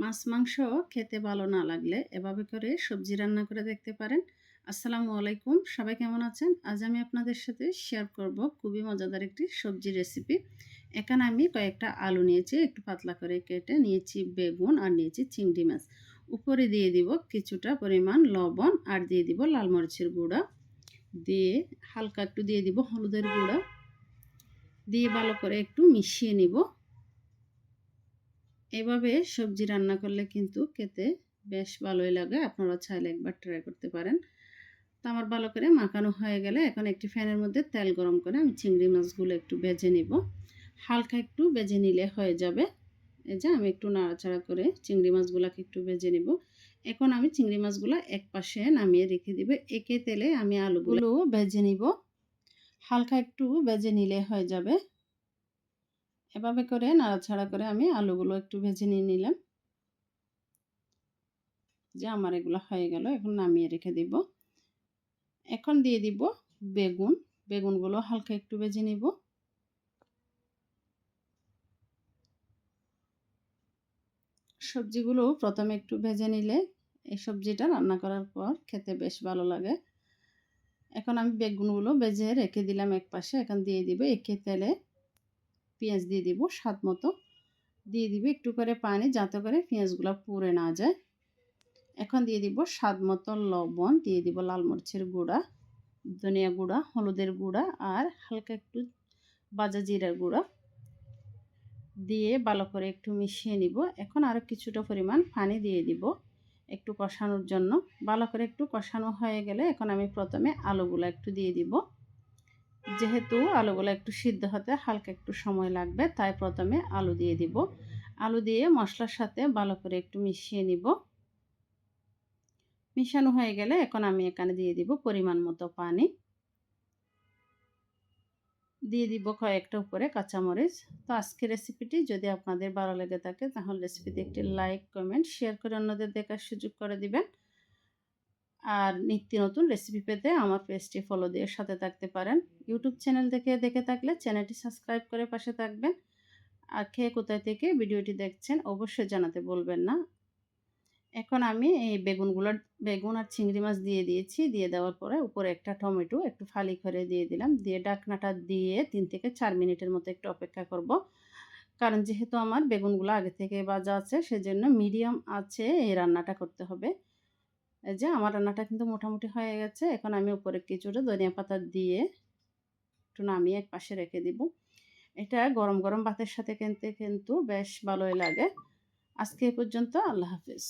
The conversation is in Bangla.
মাছ মাংস খেতে ভালো না লাগলে এভাবে করে সবজি রান্না করে দেখতে পারেন। আসসালামু আলাইকুম, সবাই কেমন আছেন? আজ আমি আপনাদের সাথে শেয়ার করব খুবই মজাদার একটি সবজি রেসিপি। এখানে আমি কয়েকটা আলু নিয়েছি, একটু পাতলা করে কেটে নিয়েছি, বেগুন আর নিয়েছি চিংড়ি মাছ। উপরে দিয়ে দিব কিছুটা পরিমাণ লবণ আর দিয়ে দিব লাল মরিচের গুঁড়া, দিয়ে হালকা একটু দিয়ে দিব হলুদের গুঁড়া, দিয়ে ভালো করে একটু মিশিয়ে নিব। এভাবে সবজি রান্না করলে কিন্তু খেতে বেশ ভালোই লাগে। আপনারা চাইলে একবার ট্রাই করতে পারেন। তো আমার ভালো করে মাখানো হয়ে গেলে এখন একটি ফ্যানের মধ্যে তেল গরম করে আমি চিংড়ি মাছগুলো একটু ভেজে নিব। হালকা একটু ভেজে নিলে হয়ে যাবে। এই যে আমি একটু নাড়াচাড়া করে চিংড়ি মাছগুলোকে একটু ভেজে নিব। এখন আমি চিংড়ি মাছগুলো এক পাশে নামিয়ে রেখে দিব। একে তেলে আমি আলুগুলো ভেজে নিব। হালকা একটু ভেজে নিলে হয়ে যাবে। এভাবে করে নাড়াচাড়া করে আমি আলুগুলো একটু ভেজে নিয়ে নিলাম। যে আমার এগুলো হয়ে গেল, এখন নামিয়ে রেখে দিব। এখন দিয়ে দিব বেগুন। বেগুনগুলো হালকা একটু ভেজে নিব। সবজিগুলো প্রথমে একটু ভেজে নিলে এই সবজিটা রান্না করার পর খেতে বেশ ভালো লাগে। এখন আমি বেগুনগুলো ভেজে রেখে দিলাম এক পাশে। এখন দিয়ে দিব একে তেলে পেঁয়াজ দিয়ে দিব স্বাদ মতো, দিয়ে দিব একটু করে পানি যাতে করে পেঁয়াজগুলো পুড়ে না যায়। এখন দিয়ে দিব স্বাদ মতো লবণ, দিয়ে দিব লাল মরিচের গুঁড়া, ধনিয়া গুঁড়া, হলুদের গুঁড়া আর হালকা একটু ভাজা জিরার গুঁড়া দিয়ে ভালো করে একটু মিশিয়ে নিব। এখন আরও কিছুটা পরিমাণ পানি দিয়ে দিব একটু কষানোর জন্য। ভালো করে একটু কষানো হয়ে গেলে এখন আমি প্রথমে আলুগুলো একটু দিয়ে দিব। যেহেতু আলুগুলো একটু সিদ্ধ হতে হালকা একটু সময় লাগবে, তাই প্রথমে আলু দিয়ে দিব। আলু দিয়ে মশলার সাথে ভালো করে একটু মিশিয়ে নিব। মিশানো হয়ে গেলে এখন আমি এখানে দিয়ে দিব পরিমাণ মতো পানি, দিয়ে দিব কয়েকটা উপরে কাঁচামরিচ। তো আজকের রেসিপিটি যদি আপনাদের ভালো লেগে থাকে তাহলে রেসিপিতে একটি লাইক, কমেন্ট, শেয়ার করে অন্যদের দেখার সুযোগ করে দিবেন। আর নিত্য নতুন রেসিপি পেতে আমার পেজটি ফলো দিয়ে সাথে থাকতে পারেন। ইউটিউব চ্যানেল দেখে থাকলে চ্যানেলটি সাবস্ক্রাইব করে পাশে থাকবেন। আর খেয়ে কোথায় থেকে ভিডিওটি দেখছেন অবশ্যই জানাতে বলবেন না। এখন আমি এই বেগুন আর চিংড়ি মাছ দিয়ে দিয়েছি। দিয়ে দেওয়ার পরে উপরে একটা টমেটো একটু ফালি করে দিয়ে দিলাম। দিয়ে ঢাকনাটা দিয়ে ৩ থেকে ৪ মিনিটের মতো একটু অপেক্ষা করব। কারণ যেহেতু আমার বেগুনগুলো আগে থেকে ভাজা আছে, সেজন্য মিডিয়াম আঁচে এই রান্নাটা করতে হবে। এই যে আমার রান্নাটা কিন্তু মোটামুটি হয়ে গেছে। এখন আমি উপরে কিছুটা ধনিয়া পাতা দিয়ে একটু নামিয়ে এক পাশে রেখে দিব। এটা গরম গরম ভাতের সাথে কিন্তু বেশ ভালোই লাগে। আজকে এ পর্যন্ত। আল্লাহ হাফেজ।